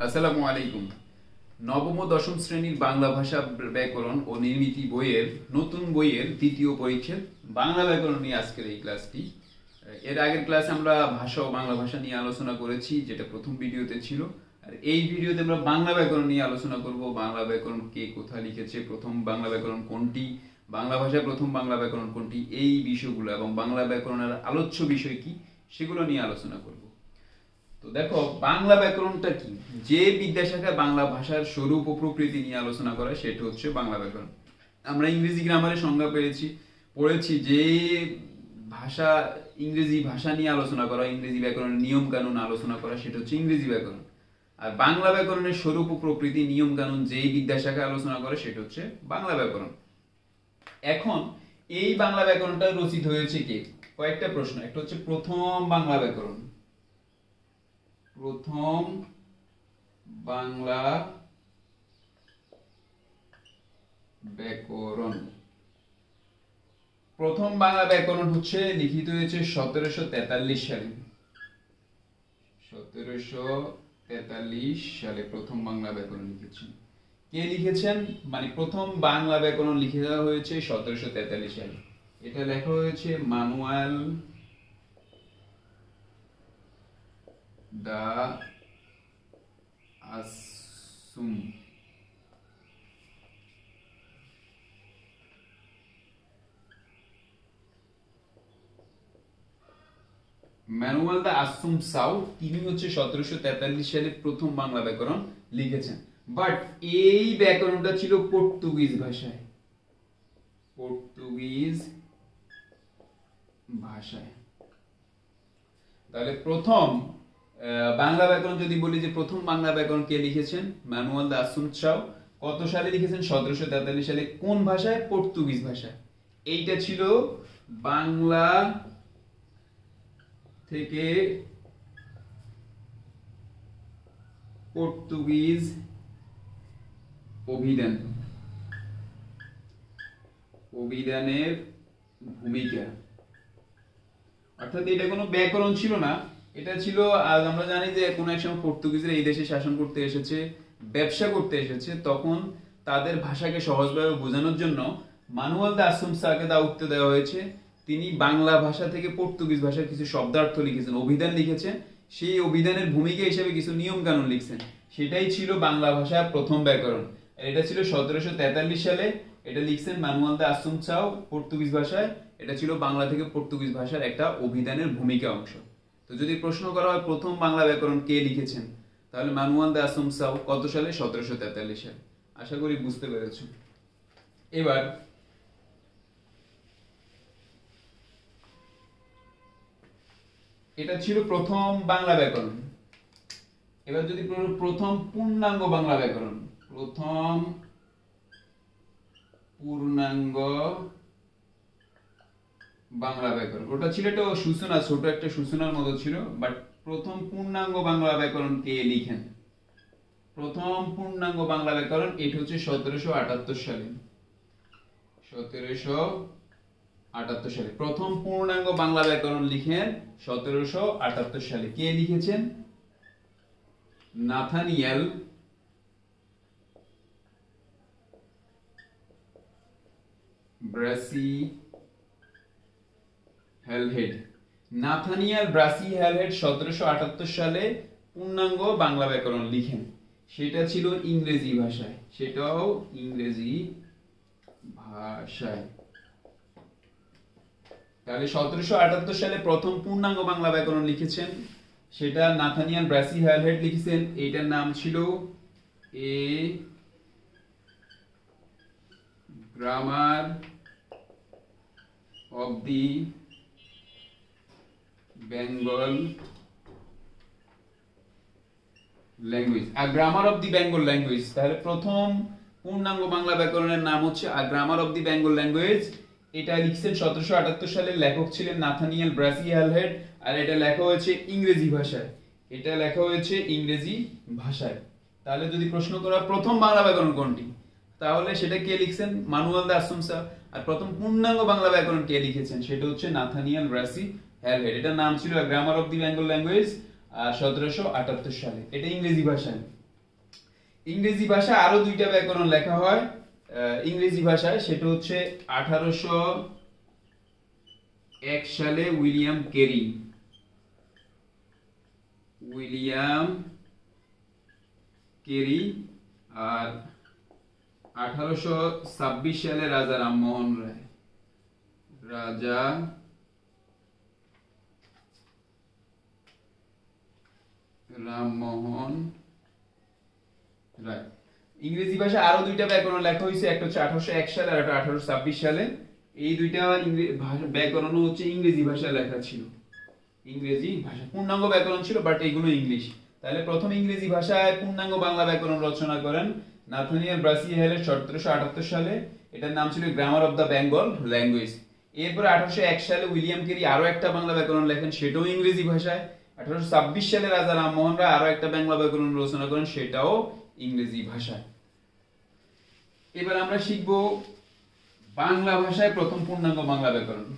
আসসালামু আলাইকুম। নবম ও দশম শ্রেণীর বাংলা ভাষা ব্যাকরণ ও নির্মিতি বইয়ের নতুন বইয়ের দ্বিতীয় পরিচ্ছেদ বাংলা ব্যাকরণ নিয়ে আজকের এই ক্লাসটি। এর আগের ক্লাসে আমরা ভাষা ও বাংলা ভাষা নিয়ে আলোচনা করেছি, যেটা প্রথম ভিডিওতে ছিল। আর এই ভিডিওতে আমরা বাংলা ব্যাকরণ নিয়ে আলোচনা করব। বাংলা ব্যাকরণ কে কোথায় লিখেছে, প্রথম বাংলা ব্যাকরণ কোনটি, বাংলা ভাষায় প্রথম বাংলা ব্যাকরণ কোনটি, এই বিষয়গুলো এবং বাংলা ব্যাকরণের আলোচ্য বিষয় কি সেগুলো নিয়ে আলোচনা করব। তো দেখো, বাংলা ব্যাকরণটা কি? যে বিদ্যাশাখায় বাংলা ভাষার স্বরূপ ও প্রকৃতি নিয়ে আলোচনা করে সেটা হচ্ছে বাংলা ব্যাকরণ। আমরা ইংরেজি গ্রামারের সংজ্ঞা পড়েছি যে ভাষা, ইংরেজি ভাষা নিয়ে আলোচনা করা, ইংরেজি ব্যাকরণের নিয়ম কানুন আলোচনা করা, সেটা হচ্ছে ইংরেজি ব্যাকরণ। আর বাংলা ব্যাকরণের স্বরূপ ও প্রকৃতি, নিয়ম কানুন যেই বিদ্যাশাখায় আলোচনা করে সেটা হচ্ছে বাংলা ব্যাকরণ। এখন এই বাংলা ব্যাকরণটা রচিত হয়েছে কে? কয়েকটা প্রশ্ন। একটা হচ্ছে প্রথম বাংলা ব্যাকরণ। প্রথম বাংলা ব্যাকরণ, প্রথম বাংলা ব্যাকরণ হচ্ছে লিখিত হয়েছে 1743 সালে। 1743 সালে প্রথম বাংলা ব্যাকরণ লিখেছেন। কে লিখেছেন? মানে প্রথম বাংলা ব্যাকরণ লিখে দেওয়া হয়েছে 1743 সালে। এটা লেখা হয়েছে মানুয়াল দা আসুম। ম্যানুয়াল দা আসুম সাউ, তিনি হচ্ছে 1743 সালে প্রথম বাংলা ব্যাকরণ লিখেছেন। বাট এই ব্যাকরণটা ছিল পর্তুগিজ ভাষায়। পর্তুগিজ ভাষায়। তাহলে প্রথম বাংলা ব্যাকরণ যদি বলি যে প্রথম বাংলা ব্যাকরণ কে লিখেছেন? ম্যানুয়াল দা আসুনচাও। কত সালে লিখেছেন? 1743 সালে। কোন ভাষায়? পর্তুগিজ ভাষায়। এইটা ছিল বাংলা থেকে পর্তুগিজ অভিধানের ভূমিকা। অর্থাৎ এটা কোনো ব্যাকরণ ছিল না, এটা ছিল, আজ আমরা জানি যে কোন এক সময় পর্তুগিজরা এই দেশে শাসন করতে এসেছে, ব্যবসা করতে এসেছে, তখন তাদের ভাষাকে সহজভাবে বোঝানোর জন্য মানুয়াল দা আসুনচাওকে দায়িত্ব দেওয়া হয়েছে। তিনি বাংলা ভাষা থেকে পর্তুগিজ ভাষার কিছু শব্দার্থ লিখেছেন, অভিধান লিখেছেন। সেই অভিধানের ভূমিকা হিসেবে কিছু নিয়ম কানুন লিখছেন। সেটাই ছিল বাংলা ভাষার প্রথম ব্যাকরণ। এটা ছিল 1743 সালে। এটা লিখছেন মানুয়াল দা আসুনচাও পর্তুগিজ ভাষায়। এটা ছিল বাংলা থেকে পর্তুগিজ ভাষার একটা অভিধানের ভূমিকা অংশ। তো যদি প্রশ্ন করা হয় প্রথম বাংলা ব্যাকরণ কে লিখেছেন, তাহলে মানুয়াল দা আসুনচাও। কত সালে? 1743 সালে। আশা করি বুঝতে পেরেছো। এবার এটা ছিল প্রথম বাংলা ব্যাকরণ। এবার যদি প্রথম পূর্ণাঙ্গ বাংলা ব্যাকরণ, প্রথম পূর্ণাঙ্গ বাংলা ব্যাকরণ, ওটা ছিল একটা সূচনা, ছোট একটা সূচনার মতো ছিল। বাট প্রথম পূর্ণাঙ্গ বাংলা ব্যাকরণ কে লিখেন? প্রথম পূর্ণাঙ্গ বাংলা ব্যাকরণ এটা হচ্ছে 1778 সালে। 1778 সালে প্রথম পূর্ণাঙ্গ বাংলা ব্যাকরণ লিখেন 1778 সালে। কে লিখেছেন? Nathaniel Brassey Halhed. Nathaniel Brassey Halhed 1778 সালে পূর্ণাঙ্গ বাংলা ব্যাকরণ লিখেন। সেটা ছিল ইংরেজি ভাষায়, সেটাও ইংরেজি ভাষায়। তাহলে 1778 সালে প্রথম পূর্ণাঙ্গ বাংলা ব্যাকরণ লিখেছেন, সেটা নাথানিয়েল ব্রাসি হ্যালহেড লিখেছেন। এইটার নাম ছিল a grammar of the Bengal language, a grammar of the Bengal language. তাহলে প্রথম পূর্ণাঙ্গ বাংলা ব্যাকরণের নাম হচ্ছে a grammar of the Bengal language. এটা লিখছেন 1778 সালে। লেখক ছিলেন নাথানিয়েল ব্রাসি হ্যালহেড। আর এটা লেখা হয়েছে ইংরেজি ভাষায়। এটা লেখা হয়েছে ইংরেজি ভাষায়। তাহলে যদি প্রশ্ন করা প্রথম বাংলা ব্যাকরণ কোনটি, তাহলে সেটা কে লিখছেন? মানুয়াল দা আসুনচাও। আর প্রথম পূর্ণাঙ্গ বাংলা ব্যাকরণ কে লিখেছেন? সেটা হচ্ছে নাথানিয়েল ব্রাসি হ্যালহেড। এটার নাম ছিল grammar of the Bengal language, 1778 সালে। এটা ইংরেজি ভাষায়। ইংরেজি ভাষা আরো দুইটা ব্যাকরণ লেখা হয় ইংরেজি ভাষায়, সেটা হচ্ছে 1801 সালে উইলিয়াম কেরি আর 1826 সালে রাজা রামমোহন রায়। ইংরেজি ভাষায় আরো দুইটা ব্যাকরণ লেখা হয়েছে, একটা হচ্ছে 1801 সালে আর একটা 1826 সালে। এই দুইটা ব্যাকরণ হচ্ছে ইংরেজি ভাষায় লেখা ছিল, ইংরেজি ভাষা পূর্ণাঙ্গ ব্যাকরণ ছিল, বাট এগুলো ইংলিশ। তাহলে প্রথম ইংরেজি ভাষায় পূর্ণাঙ্গ বাংলা ব্যাকরণ রচনা করেন নাথানিয়েল ব্রাসি হেলের 1778 সালে। এটার নাম ছিল grammar of the Bengal language. এরপর 1801 সালে উইলিয়াম কেরি আরো একটা বাংলা ব্যাকরণ লেখেন, সেটাও ইংরেজি ভাষায়। 1826 সালে রাজা রামমোহন রায় আরো একটা বাংলা ব্যাকরণ রচনা করেন, সেটাও ইংরেজি ভাষায়। এবার আমরা শিখব বাংলা ভাষায় প্রথম পূর্ণাঙ্গ বাংলা ব্যাকরণ।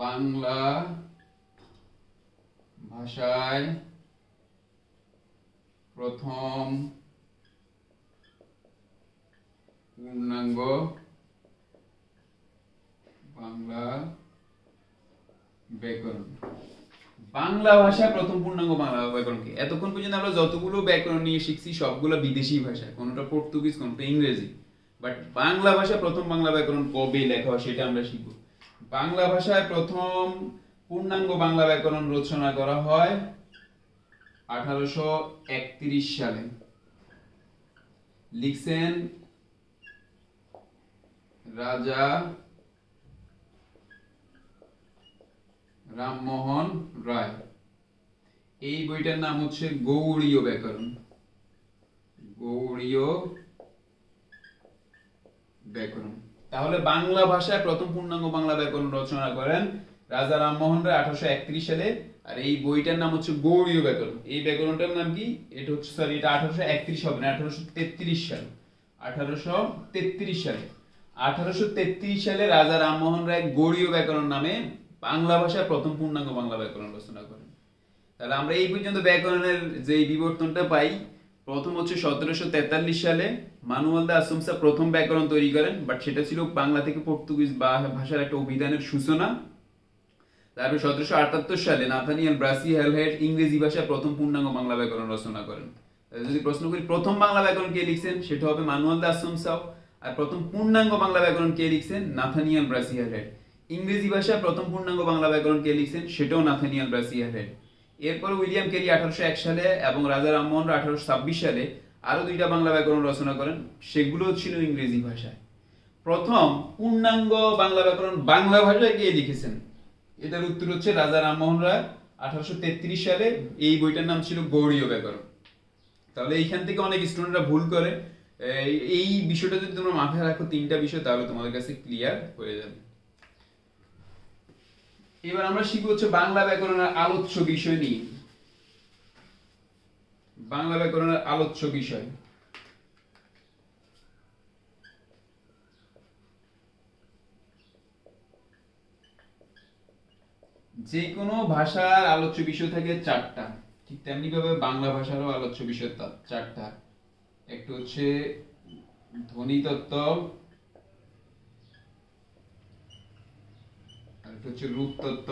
বাংলা ভাষায় প্রথম পূর্ণাঙ্গ বাংলা ব্যাকরণ। বাংলা ভাষায় প্রথম পূর্ণাঙ্গ বাংলা ব্যাকরণ কি? এতক্ষণ পর্যন্ত আমরা যতগুলো ব্যাকরণ নিয়ে শিখছি সবগুলো বিদেশি ভাষা, কোনটা পর্তুগিজ, কোনটা ইংরেজি। বাট বাংলা ভাষায় প্রথম বাংলা ব্যাকরণ কবে লেখা হয় সেটা আমরা শিখব। বাংলা ভাষায় প্রথম পূর্ণাঙ্গ বাংলা ব্যাকরণ রচনা করা হয় 1831 সালে। লিখছেন রাজা রামমোহন রায়। এই বইটার নাম হচ্ছে গৌড়ীয় ব্যাকরণ। তাহলে বাংলা ভাষায় প্রথম পূর্ণাঙ্গ বাংলা ব্যাকরণ রচনা করেন রাজা রামমোহন রায় 1831 সালে। আর এই বইটার নাম হচ্ছে গৌড়ীয় ব্যাকরণ। এই ব্যাকরণটার নাম কি? এটা হচ্ছে এটা 1831 হবে না, 1833 সাল। 1833 সালে রাজা রামমোহন রায় গৌড়ীয় ব্যাকরণ নামে বাংলা ভাষায় প্রথম পূর্ণাঙ্গ বাংলা ব্যাকরণ রচনা করেন। তাহলে আমরা এই পর্যন্ত ব্যাকরণের যে বিবর্তনটা পাই, প্রথম হচ্ছে 1743 সালে মানুয়াল দা আসুমসা প্রথম ব্যাকরণ তৈরি করেন, বাট সেটা ছিল বাংলা থেকে পর্তুগিজ ভাষার একটা অভিধানের সূচনা। তারপর 1778 সালে নাথানিয়েল ব্রাসি হেলহেড ইংরেজি ভাষায় প্রথম পূর্ণাঙ্গ বাংলা ব্যাকরণ রচনা করেন। যদি প্রশ্ন করি প্রথম বাংলা ব্যাকরণ কে লিখছেন, সেটা হবে মানুয়াল দা আসুমসাও। আর প্রথম পূর্ণাঙ্গ বাংলা ব্যাকরণ কে লিখছেন? Nathaniel Brassey Halhed. ইংরেজি ভাষায় প্রথম পূর্ণাঙ্গ বাংলা ব্যাকরণ কে লিখছেন? সেটাও নাথানিয়েল ব্রাসি হেলহেড। এরপর উইলিয়াম কেরি 1801 সালে এবং রাজা রামমোহন রায় 1826 সালে আরো দুইটা বাংলা ব্যাকরণ রচনা করেন, সেগুলো ছিল ইংরেজি ভাষায়। প্রথম পূর্ণাঙ্গ বাংলা ব্যাকরণ বাংলা ভাষায় কে লিখেছেন? এটার উত্তর হচ্ছে রাজা রামমোহন রায় 1833 সালে। এই বইটার নাম ছিল গৌড়ীয় ব্যাকরণ। তাহলে এইখান থেকে অনেক স্টুডেন্টরা ভুল করে। এই বিষয়টা যদি তোমরা মাথায় রাখো, তিনটা বিষয়, তাহলে তোমাদের কাছে ক্লিয়ার হয়ে যাবে। এবার আমরা শিখব হচ্ছে বাংলা ব্যাকরণের আলোচ্য বিষয় নিয়ে। বাংলা ব্যাকরণের আলোচ্য বিষয়। যে কোনো ভাষার আলোচ্য বিষয় থাকে চারটা, ঠিক তেমনি ভাবে বাংলা ভাষারও আলোচ্য বিষয় চারটা। একটা হচ্ছে ধ্বনিতত্ত্ব, আরেকটা হচ্ছে রূপতত্ত্ব,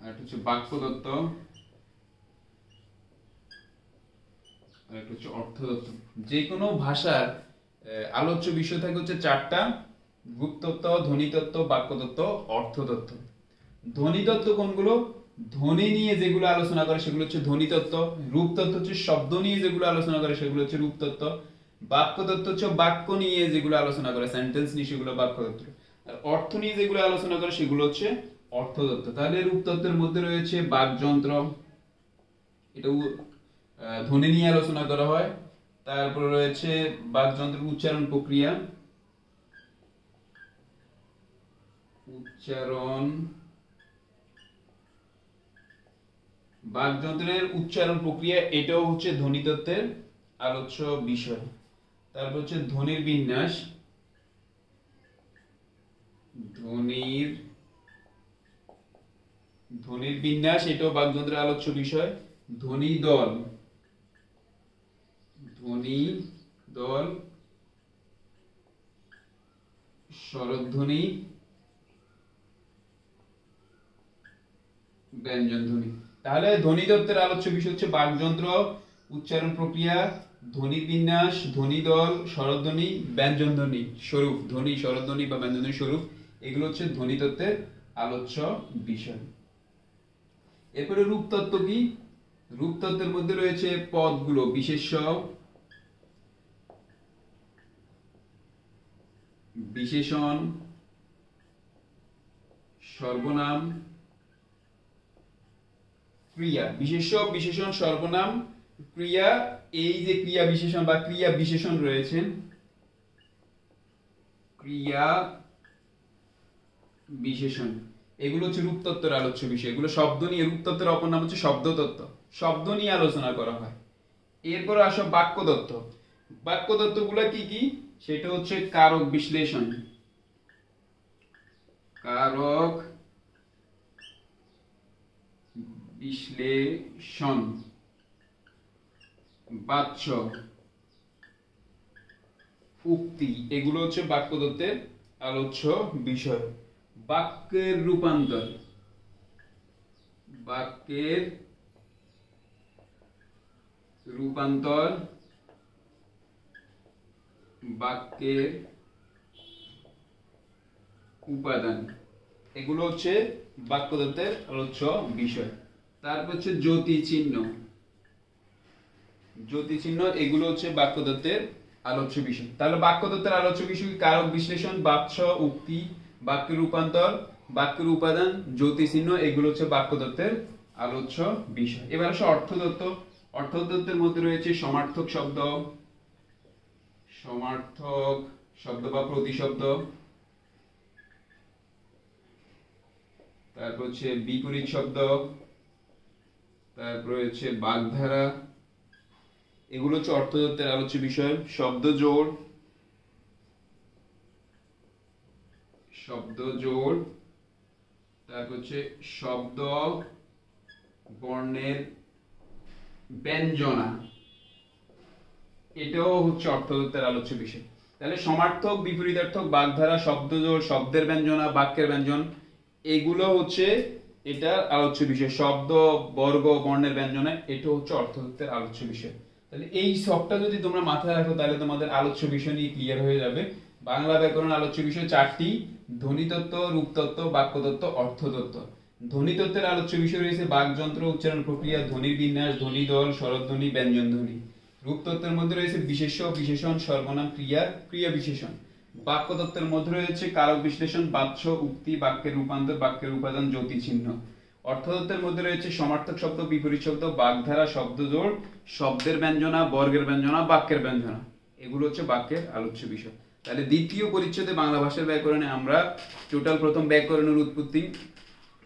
আরেকটা হচ্ছে বাক্যতত্ত্ব, আরেকটা হচ্ছে অর্থতত্ত্ব। যে কোনো ভাষার আলোচ্য বিষয় থাকে হচ্ছে চারটা: রূপতত্ত্ব, ধ্বনিতত্ত্ব, বাক্যতত্ত্ব, অর্থতত্ত্ব। ধ্বনিতত্ত্ব কোনগুলো? ধ্বনি নিয়ে যেগুলো আলোচনা করে সেগুলো হচ্ছে ধ্বনিতত্ত্ব। রূপতত্ত্ব হচ্ছে শব্দ নিয়ে যেগুলো আলোচনা করে সেগুলো হচ্ছে রূপতত্ত্ব। বাক্যতত্ত্ব হচ্ছে বাক্য নিয়ে যেগুলো আলোচনা করে, সেন্টেন্স নিয়ে, সেগুলো বাক্যতত্ত্ব। আর অর্থ নিয়ে যেগুলো আলোচনা করে সেগুলো হচ্ছে অর্থতত্ত্ব। তাহলে রূপতত্ত্বের মধ্যে রয়েছে বাকযন্ত্র, এটা ধ্বনি নিয়ে আলোচনা করা হয়। তারপর রয়েছে বাকযন্ত্রের উচ্চারণ প্রক্রিয়া, বাকযন্ত্রের উচ্চারণ প্রক্রিয়া, এটাও হচ্ছে ধ্বনিতত্ত্বের আলোচ্য বিষয়। তারপর হচ্ছে ধ্বনির বিন্যাস, ধ্বনির বিন্যাস, এটাও বাকযন্ত্রের আলোচ্য বিষয়। ধ্বনি দল, স্বরধ্বনি, ব্যঞ্জনধ্বনি। তাহলে ধ্বনি তত্ত্বের আলোচ্য বিষয় হচ্ছে বাকযন্ত্র, উচ্চারণ প্রক্রিয়া, ধ্বনির বিন্যাস, ধ্বনি দল, স্বরধ্বনি, ব্যঞ্জনধ্বনি স্বরূপ, ধ্বনি স্বরধ্বনি বা ব্যঞ্জনধ্বনি স্বরূপ, এগুলো হচ্ছে ধ্বনি তত্ত্বের আলোচ্য বিষয়। এরপরে রূপতত্ত্ব কি? রূপতত্ত্বের মধ্যে রয়েছে পদগুলো, বিশেষ্য, বিশেষণ, সর্বনাম, ক্রিয়া। বিশেষ্য, বিশেষণ, সর্বনাম, ক্রিয়া। এই যে ক্রিয়া বিশেষণ বা ক্রিয়া বিশেষণ রয়েছে, ক্রিয়া বিশেষণ, এগুলো হচ্ছে রূপতত্ত্বের আলোচ্য বিষয়। এগুলো শব্দ নিয়ে, রূপতত্ত্বের অপর নাম হচ্ছে শব্দতত্ত্ব, শব্দ নিয়ে আলোচনা করা হয়। এরপর আসো বাক্যতত্ত্ব। বাক্যতত্ত্বগুলো কি কি? সেটা হচ্ছে কারক বিশ্লেষণ, কারক বিশ্লেষণ, বাচ্য, উক্তি, এগুলো হচ্ছে বাক্যতত্ত্বের আলোচ্য বিষয়। বাক্যের রূপান্তর, বাক্যের রূপান্তর, বাক্যের উপাদান, এগুলো হচ্ছে বাক্যতত্ত্বের আলোচ্য বিষয়। তারপর হচ্ছে জ্যোতিচিহ্ন, জ্যোতিচিহ্ন, এগুলো হচ্ছে বাক্যতত্ত্বের আলোচ্য বিষয়। তাহলে বাক্যতত্ত্বের আলোচ্য বিষয় কারক বিশ্লেষণ, বাচ্য, উক্তি, বাক্যের রূপান্তর, বাক্যের উপাদান, জ্যোতিচিহ্ন, এগুলো হচ্ছে বাক্যতত্ত্বের আলোচ্য বিষয়। এবার আসে অর্থতত্ত্ব। অর্থতত্ত্বের মধ্যে রয়েছে সমার্থক শব্দ, সমার্থক শব্দ বা প্রতিশব্দ, তারপর হচ্ছে বিপরীত শব্দ, তারপর হচ্ছে বাগধারা, এগুলো হচ্ছে অর্থতত্ত্বের আলোচ্য বিষয়। শব্দ জোড়, তারপর হচ্ছে শব্দ বর্ণের ব্যঞ্জনা, এটাও হচ্ছে অর্থতত্ত্বের আলোচ্য বিষয়। তাহলে সমার্থক, বিপরীতার্থক, বাগধারা, শব্দজোড়, শব্দের ব্যঞ্জনা, বাক্যের ব্যঞ্জন, এগুলো হচ্ছে এটার আলোচ্য বিষয়। শব্দ, বর্গ, বর্ণের ব্যঞ্জনা, এটা হচ্ছে অর্থতত্ত্বের আলোচ্য বিষয়। তাহলে এই সবটা যদি তোমরা মাথায় রাখো তাহলে তোমাদের আলোচ্য বিষয় নিয়ে ক্লিয়ার হয়ে যাবে। বাংলা ব্যাকরণ আলোচ্য বিষয় চারটি: ধ্বনিতত্ত্ব, রূপতত্ত্ব, বাক্যতত্ত্ব, অর্থতত্ত্ব। ধ্বনিতত্ত্বের আলোচ্য বিষয় রয়েছে বাকযন্ত্র, উচ্চারণ প্রক্রিয়া, ধ্বনির বিন্যাস, ধ্বনি দল, স্বরধ্বনি, ব্যঞ্জনধ্বনি। রূপতত্ত্বের মধ্যে রয়েছে বিশেষ্য, বিশেষণ, সর্বনাম, ক্রিয়া, ক্রিয়া বিশেষণ। বাক্যতত্ত্বের মধ্যে রয়েছে কারক বিশ্লেষণ, বাচ্য, উক্তি, বাক্যের রূপান্তর, বাক্যের উপাদান, জ্যোতিচিহ্ন। অর্থতত্ত্বের মধ্যে রয়েছে সমার্থক শব্দ, বিপরীত শব্দ, বাগধারা, শব্দজোড়, শব্দের ব্যঞ্জনা, বর্গের ব্যঞ্জনা, বাক্যের ব্যঞ্জনা, এগুলো হচ্ছে বাক্যের আলোচ্য বিষয়। তাহলে দ্বিতীয় পরিচ্ছেদে বাংলা ভাষার ব্যাকরণে আমরা টোটাল প্রথম ব্যাকরণের উৎপত্তি,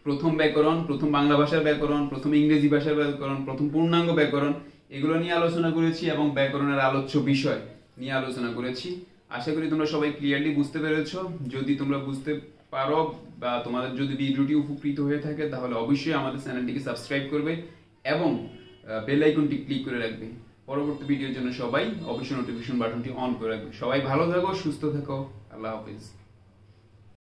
প্রথম ব্যাকরণ, প্রথম বাংলা ভাষার ব্যাকরণ, প্রথম ইংরেজি ভাষার ব্যাকরণ, প্রথম পূর্ণাঙ্গ ব্যাকরণ, এগুলো নিয়ে আলোচনা করেছি এবং ব্যাকরণের আলোচ্য বিষয় নিয়ে আলোচনা করেছি। আশা করি তোমরা সবাই ক্লিয়ারলি বুঝতে পেরেছো। যদি তোমরা বুঝতে পারো বা তোমাদের যদি ভিডিওটি উপকৃত হয়ে থাকে তাহলে অবশ্যই আমাদের চ্যানেলটিকে সাবস্ক্রাইব করবে এবং বেল আইকনটি ক্লিক করে রাখবে। পরবর্তী ভিডিওর জন্য সবাই অবশ্যই নোটিফিকেশন বাটনটি অন করে রাখবে। সবাই ভালো থাকো, সুস্থ থাকো, আল্লাহ হাফেজ।